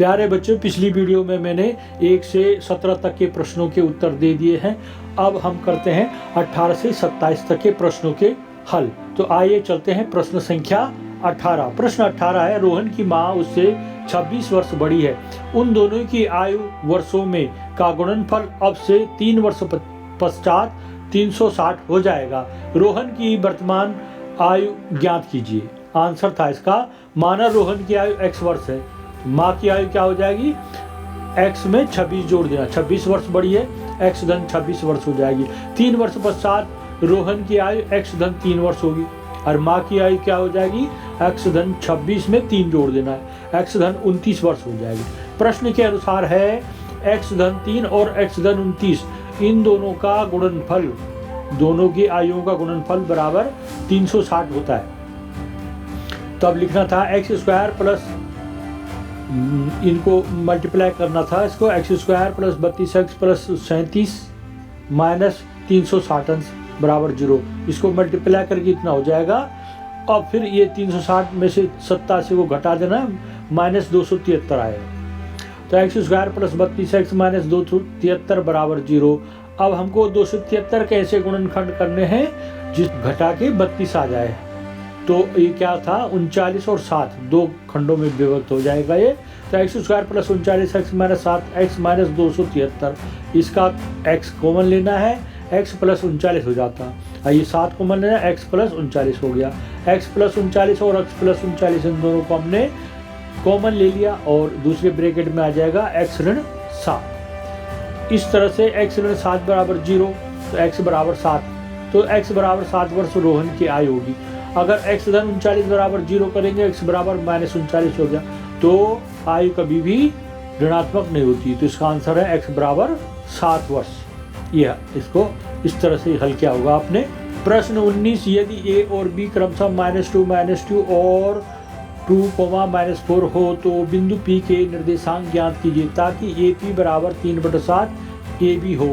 प्यारे बच्चों, पिछली वीडियो में मैंने 1 से 17 तक के प्रश्नों के उत्तर दे दिए हैं। अब हम करते हैं 18 से 27 तक के प्रश्नों के हल। तो आइए चलते हैं प्रश्न संख्या 18। प्रश्न 18 है, रोहन की माँ उससे 26 वर्ष बड़ी है। उन दोनों की आयु वर्षों में का गुणनफल अब से 3 वर्ष पश्चात 360 हो जाएगा। रोहन की वर्तमान आयु ज्ञात कीजिए। आंसर था इसका, माना रोहन की आयु x वर्ष है, माँ की आयु क्या हो जाएगी, x में 26 जोड़ देना, 26 वर्ष बड़ी है, x धन 26 वर्ष हो जाएगी। 3 वर्ष पश्चात रोहन की आयु x धन 3 वर्ष होगी और माँ की आयु क्या हो जाएगी, x धन 26 में 3 जोड़ देना है, x धन 29 वर्ष हो जाएगी। प्रश्न के अनुसार है x धन 3 और x धन 29 इन दोनों का गुणनफल, दोनों की आयुओं का गुणनफल बराबर 360 होता है। तब लिखना था एक्स स्क्वायर प्लस, इनको मल्टीप्लाई करना था, इसको x square plus 32x plus 37 minus 360 बराबर 0। इसको मल्टीप्लाई करके इतना हो जाएगा। अब फिर ये 360 में से 87 को घटा देना, माइनस 273 आएगा। तो x square plus 32x minus 273 बराबर 0। अब हमको 273 के ऐसे गुणनखंड करने हैं जिस घटा के 32 आ जाए। तो ये क्या था, 39 और 7 दो खंडों में विभक्त हो जाएगा ये। तो x square plus 39x minus 7x minus 273, इसका x कॉमन लेना है, x प्लस 39 हो जाता है। ये 7 कॉमन लेना है, x प्लस 39 हो गया। x प्लस 39 और x प्लस 39 इन दोनों को हमने कॉमन ले लिया और दूसरे ब्रैकेट में आ जाएगा x ऋण 7। इस तरह से x ऋण 7 बराबर 0, तो x बराबर 7, तो x बराबर 7 वर्ष रोहन की आयु होगी। अगर x धन 39 बराबर 0 करेंगे, x बराबर माइनस 39 हो गया, तो आयु कभी भी ऋणात्मक नहीं होती। तो इसका आंसर है x बराबर 7 वर्ष। यह इसको इस तरह से हल किया होगा आपने। प्रश्न 19, यदि a और b क्रमशः -2 और 2, -4 हो तो बिंदु P के निर्देशांक ज्ञात कीजिए ताकि AP बराबर 3/7 AB हो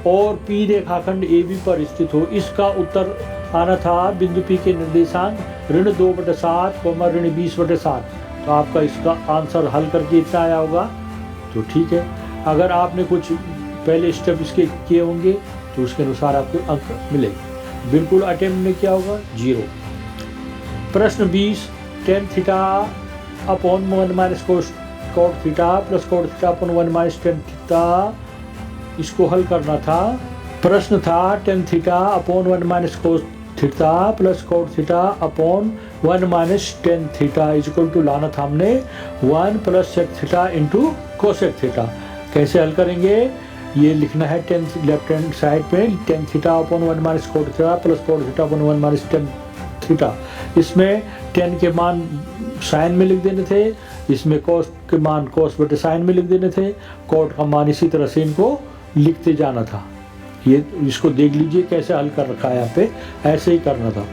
और P रेखाखंड AB पर स्थित हो। इसका उत्तर आना था बिंदु P के निर्देशांक ऋण 2/7, ऋण 20/7। तो आपका इसका आंसर हल करके इतना आया होगा, तो ठीक है। अगर आपने कुछ पहले स्टेप इसके किए होंगे तो उसके अनुसार आपको अंक मिलेंगे। बिल्कुल अटेम्प्ट नहीं किया होगा, 0। प्रश्न 20, tan theta upon 1 minus cot theta plus cot theta upon 1 minus tan theta, इसको हल करना था। प्रश्न था tan theta upon 1 minus cos theta plus cot theta upon 1 minus tan theta equal to लाना था हमने 1 plus sec theta into cosec theta. कैसे हल करेंगे, ये लिखना है tan लेफ्ट हैंड साइड पे tan theta upon 1 minus cot theta plus cot theta upon 1 minus tan theta. इसमें tan के मान साइन में लिख देने थे, इसमें cos के मान cos बटे साइन में लिख देने थे, cot का मान इसी तरह से इनको लिखते जाना था। ये इसको देख लीजिए कैसे हल कर रखा है यहाँ पे, ऐसे ही करना था।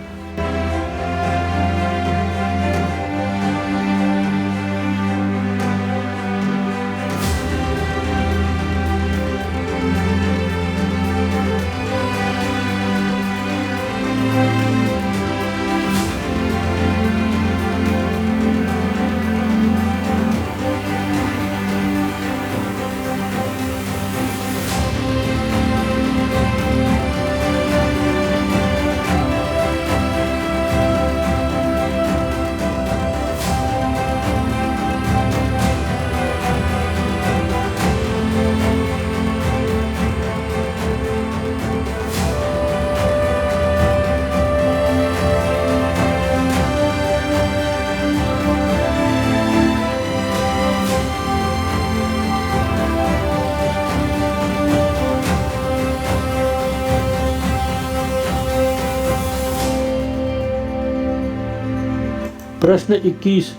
प्रश्न 21,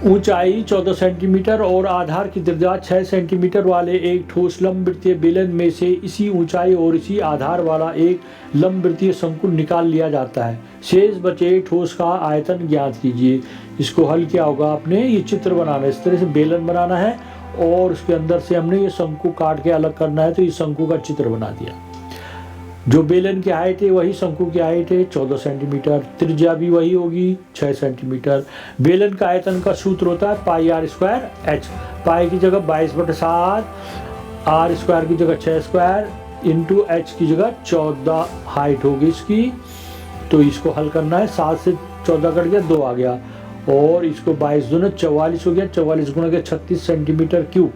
ऊंचाई 14 सेंटीमीटर और आधार की त्रिज्या 6 सेंटीमीटर वाले एक ठोस लंबवृत्तीय बेलन में से इसी ऊंचाई और इसी आधार वाला एक लंबवृत्तीय शंकु निकाल लिया जाता है। शेष बचे ठोस का आयतन ज्ञात कीजिए। इसको हल किया होगा आपने, ये चित्र बनाना है, इस तरह से बेलन बनाना है और उसके अंदर से हमने ये शंकु काट के अलग करना है, तो ये शंकु का चित्र बना दिया। जो बेलन की हाइट है वही शंकु की हाइट है 14 सेंटीमीटर, त्रिज्या भी वही होगी 6 सेंटीमीटर। बेलन का आयतन का सूत्र होता है पाई आर स्क्वायर एच। पाई की जगह 22/7, आर स्क्वायर की जगह 6 स्क्वायर इंटू एच की जगह 14 हाइट होगी इसकी। तो इसको हल करना है, 7 से 14 कट गया 2 आ गया, और इसको 22 दूनी 44 हो गया, 44 गुणा के 36 सेंटीमीटर क्यूब।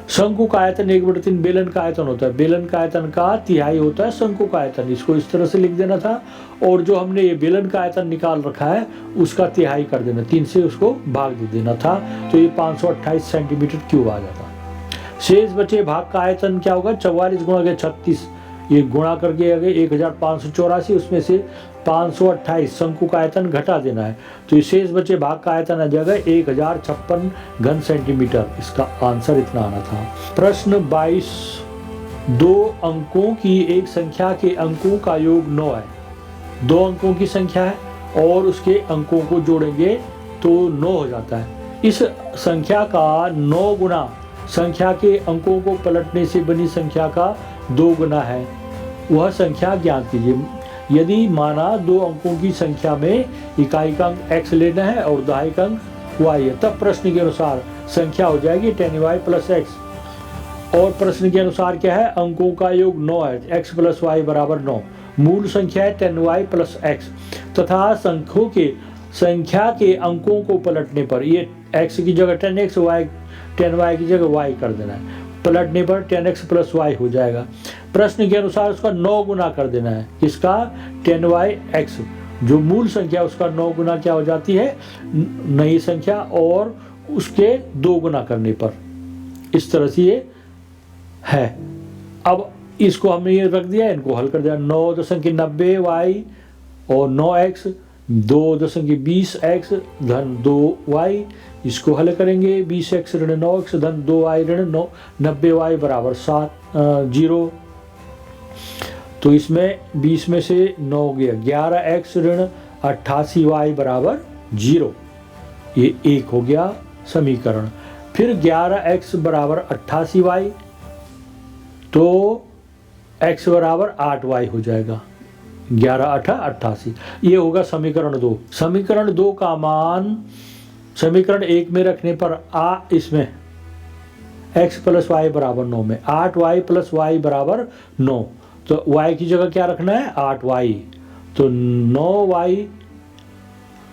शंकु का आयतन 1/3 बेलन का आयतन होता है, बेलन का आयतन का तिहाई होता है शंकु का आयतन, इसको इस तरह से लिख देना था। और जो हमने ये बेलन का आयतन निकाल रखा है उसका तिहाई कर देना, 3 से उसको भाग दे देना था, तो ये 528 सेंटीमीटर क्यूब आ जाता। शेष बचे भाग का आयतन क्या होगा, 44 गुणा के 36, ये गुणा करके आ गए 1584, उसमें से 528 शंकु का आयतन घटा देना है, तो शेष बचे भाग का आयतन आ जाएगा 1056 घन सेंटीमीटर। इसका आंसर इतना आना था। प्रश्न 22, 2 अंकों की एक संख्या के अंकों का योग 9 है। 2 अंकों की संख्या है और उसके अंकों को जोड़ेंगे तो 9 हो जाता है। इस संख्या का 9 गुना संख्या के अंकों को पलटने से बनी संख्या का 2 गुना है, वह संख्या ज्ञात कीजिए। यदि माना 2 अंकों की संख्या में इकाई का अंक x लेना है और दहाई का अंक y है, तब प्रश्न के अनुसार संख्या हो जाएगी 10y + x। और प्रश्न के अनुसार क्या है, अंकों का योग 9 है, x + y = 9। मूल संख्या है 10y + x तथा संख्या के अंकों को पलटने पर ये x की जगह 10x, 10y की जगह y कर देना है, पलटने पर 10x + y हो जाएगा। प्रश्न के अनुसार उसका 9 गुना कर देना है, किसका, 10yx, जो मूल संख्या उसका 9 गुना क्या हो जाती है, नई संख्या, और उसके 2 गुना करने पर। इस तरह से ये है। अब इसको हमने ये रख दिया, इनको हल कर दिया। 9.90y और 9x, 2.20x धन 2y, इसको हल करेंगे। 20x ऋण 9x धन 2y ऋण 90y = 0। तो इसमें 20 में से 9 गया, 11x ऋण 88y = 0, ये 1 हो गया समीकरण। फिर 11x = 88y, तो x = 8y हो जाएगा, 11 8 88, ये होगा समीकरण 2। समीकरण 2 का मान समीकरण 1 में रखने पर इसमें x + y = 9 में 8y + y = 9, तो y की जगह क्या रखना है, 8y, तो 9y,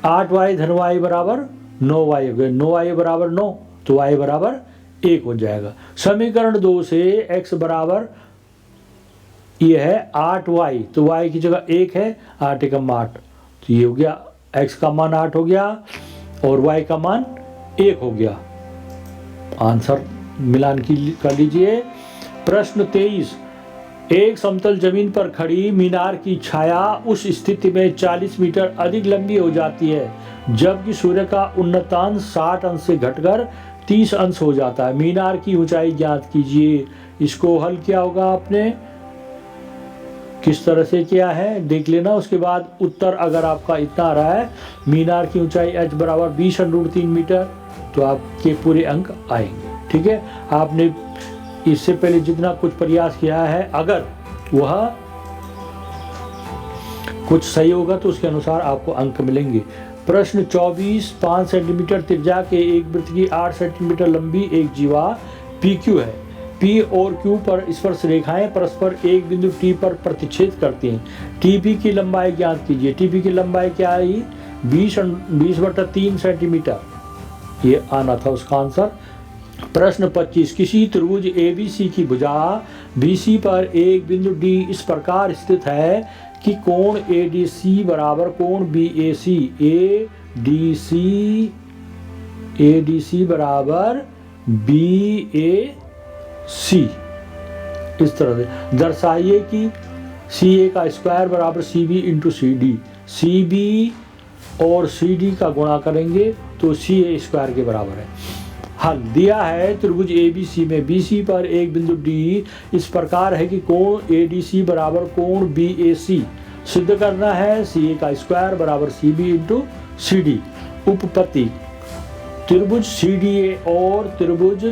8y धन y = 9y हो गया, 9y = 9, तो y = 1 हो जाएगा। समीकरण 2 से x बराबर ये है 8y, तो y की जगह 1 है, 8 एकम 8, तो ये हो गया, x का मान 8 हो गया और y का मान 1 हो गया। आंसर मिलान कर लीजिए। प्रश्न 23, एक समतल जमीन पर खड़ी मीनार की छाया उस स्थिति में 40 मीटर अधिक लंबी हो जाती है जबकि सूर्य का उन्नतांश 60 अंश से घटकर 30 अंश हो जाता है। मीनार की ऊंचाई ज्ञात कीजिए। इसको हल किया होगा आपने, किस तरह से किया है देख लेना। उसके बाद उत्तर अगर आपका इतना आ रहा है, मीनार की ऊंचाई h = 20√3 मीटर, तो आपके पूरे अंक आएंगे। ठीक है, आपने इससे पहले जितना कुछ प्रयास किया है, अगर वह कुछ सही होगा तो उसके अनुसार आपको अंक मिलेंगे। प्रश्न 24, 5 सेंटीमीटर त्रिज्या के एक वृत्त की 8 सेंटीमीटर लंबी एक जीवा PQ है। P और Q पर स्पर्श रेखाएं परस्पर एक बिंदु T पर प्रतिच्छेद करती हैं। TP की लंबाई ज्ञात कीजिए। TP की लंबाई क्या आई, 20/3 सेंटीमीटर, ये आना था उसका आंसर। प्रश्न 25, किसी त्रिभुज ABC की भुजा BC पर एक बिंदु D इस प्रकार स्थित है कि कोण ADC बराबर कोण BAC, ADC बराबर BAC। इस तरह से दर्शाइए कि CA का स्क्वायर बराबर CB इंटू CD, CB और CD का गुणा करेंगे तो CA स्क्वायर के बराबर है। हल दिया है, त्रिभुज ABC में BC पर एक बिंदु D इस प्रकार है कि कोण ADC बराबर कोण BAC। सिद्ध करना है CA का स्क्वायर बराबर CB इंटू CD। उपपत्ति, त्रिभुज CDA और त्रिभुज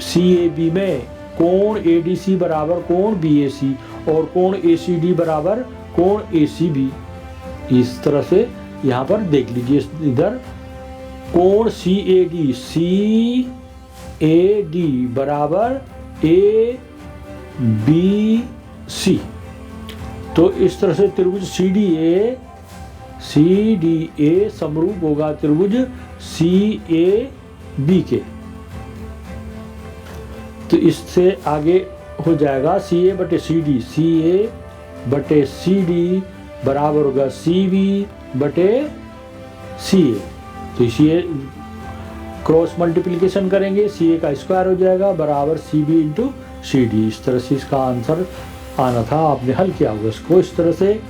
CAB में कोण ADC बराबर कोण BAC और कोण ACD बराबर कोण ACB। इस तरह से यहाँ पर देख लीजिए, इधर कोण CAD बराबर ABC। तो इस तरह से त्रिभुज CDA समरूप होगा त्रिभुज CAB के। तो इससे आगे हो जाएगा CA बटे CD बराबर होगा CB बटे CA। तो इसे क्रॉस मल्टीप्लिकेशन करेंगे, CA का स्क्वायर हो जाएगा बराबर CB इंटू CD। इस तरह से इसका आंसर आना था, आपने हल किया होगा इसको इस तरह से।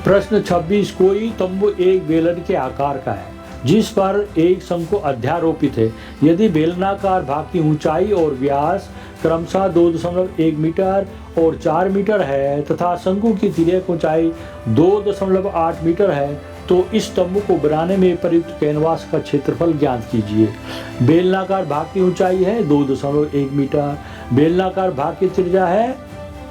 प्रश्न 26, कोई तंबू एक बेलन के आकार का है जिस पर एक शंकु अध्यारोपित है। यदि बेलनाकार भाग की ऊंचाई और व्यास क्रमशः 2.1 मीटर और 4 मीटर है तथा शंकु की तिर्यक ऊंचाई 2.8 मीटर है, तो इस तंबू को बनाने में प्रयुक्त कैनवास का क्षेत्रफल ज्ञात कीजिए। बेलनाकार भाग की ऊंचाई है 2.1 मीटर, बेलनाकार भाग की त्रिज्या है,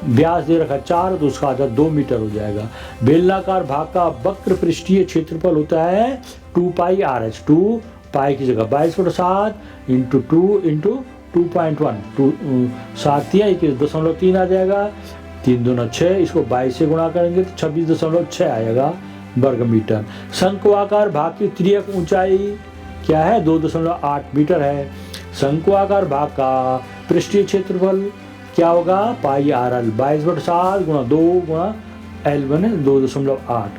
व्यास दे रखा 4, तो उसका आधा 2 मीटर हो जाएगा। बेलनाकार भाग का वक्र पृष्ठीय क्षेत्रफल होता है 2 पाई RH। 2 पाई की जगह 22/7 इंटू 2 इंटू 2.1, 7 या 21.3 आ जाएगा। 3 दूना 6, इसको 22 से गुणा करेंगे तो 26.6 आएगा वर्ग मीटर। शंक्वाकार भाग की तिर्यक ऊंचाई क्या है 2.8 मीटर है। शंक्वाकार भाग का पृष्ठीय क्षेत्रफल क्या होगा पाई RL 22/7 गुणा 2 गुणा L बने 2.8।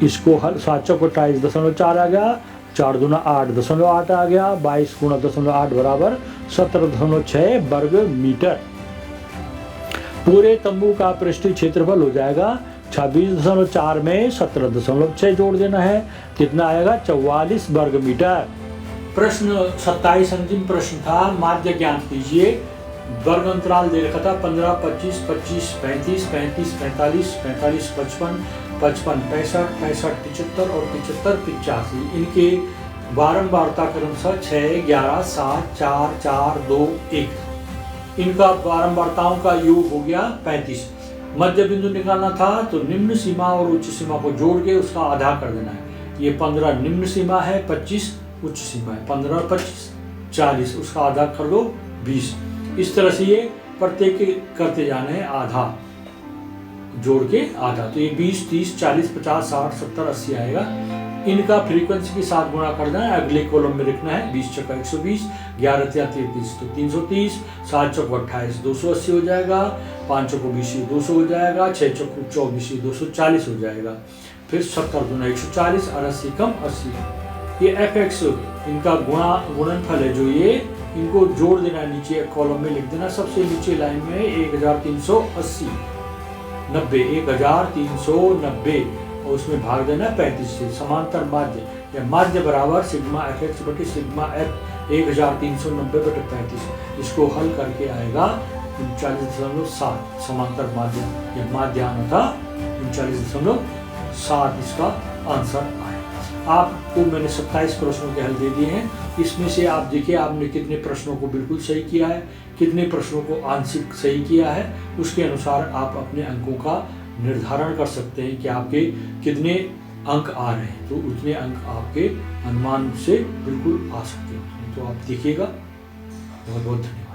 इसको हल 7 चौक 28.4 आ गया, 4 दूना 8.8 आ गया, 22 गुणा 0.8 बराबर 17.6 वर्ग मीटर। पूरे तंबू का पृष्ठीय क्षेत्रफल हो जाएगा 26.4 में 17.6 जोड़ देना है, कितना आएगा 44 वर्ग मीटर। प्रश्न 27 अंतिम प्रश्न था, माध्य ज्ञात कीजिए। वर्ग अंतराल दे रखा था 15, 25, 25, 35, 35, 45, 45, 55, 55, 65, 65, 75 और 75, 85। इनके बारंबारता क्रमशः 6, 11, 7, 4, 4, 2, 1। इनका बारंबारताओं का योग हो गया 35। मध्य बिंदु निकालना था तो निम्न सीमा और उच्च सीमा को जोड़ के उसका आधा कर देना है। ये 15 निम्न सीमा है, 25 उच्च सीमा है, 15 और 25 40, उसका आधा कर दो 20। इस तरह से ये प्रत्येक करते जाने हैं आधा जोड़ के आधा, तो ये 20, 30, 40, 50, 60, 70, 80 आएगा। इनका फ्रीक्वेंसी के साथ गुणा कर देना है, अगले कॉलम में लिखना है 20 चौका 120, 11 या 33 तो 330, 7 चौक 28 280 हो जाएगा, 5 चौक 20 200 हो जाएगा, 6 चौक 24 240 हो जाएगा, फिर 70 दूना 140 और 80 कम 80। ये fx इनका गुणनफल है, जो ये इनको जोड़ देना है, नीचे कॉलम में लिख देना, सबसे नीचे लाइन में 1380 90 1390 और उसमें भाग देना 35 से। समांतर माध्य या माध्य बराबर सिग्मा fx बटे सिग्मा f 1390/35। इसको हल करके आएगा 39.7। समांतर माध्य या माध्य आना था 39.7, इसका आंसर आया। आपको मैंने 27 प्रश्नों के हल दे दिए हैं। इसमें से आप देखिए आपने कितने प्रश्नों को बिल्कुल सही किया है, कितने प्रश्नों को आंशिक सही किया है। उसके अनुसार आप अपने अंकों का निर्धारण कर सकते हैं कि आपके कितने अंक आ रहे हैं, तो उतने अंक आपके अनुमान से बिल्कुल आ सकते हैं। तो आप देखिएगा। बहुत बहुत धन्यवाद।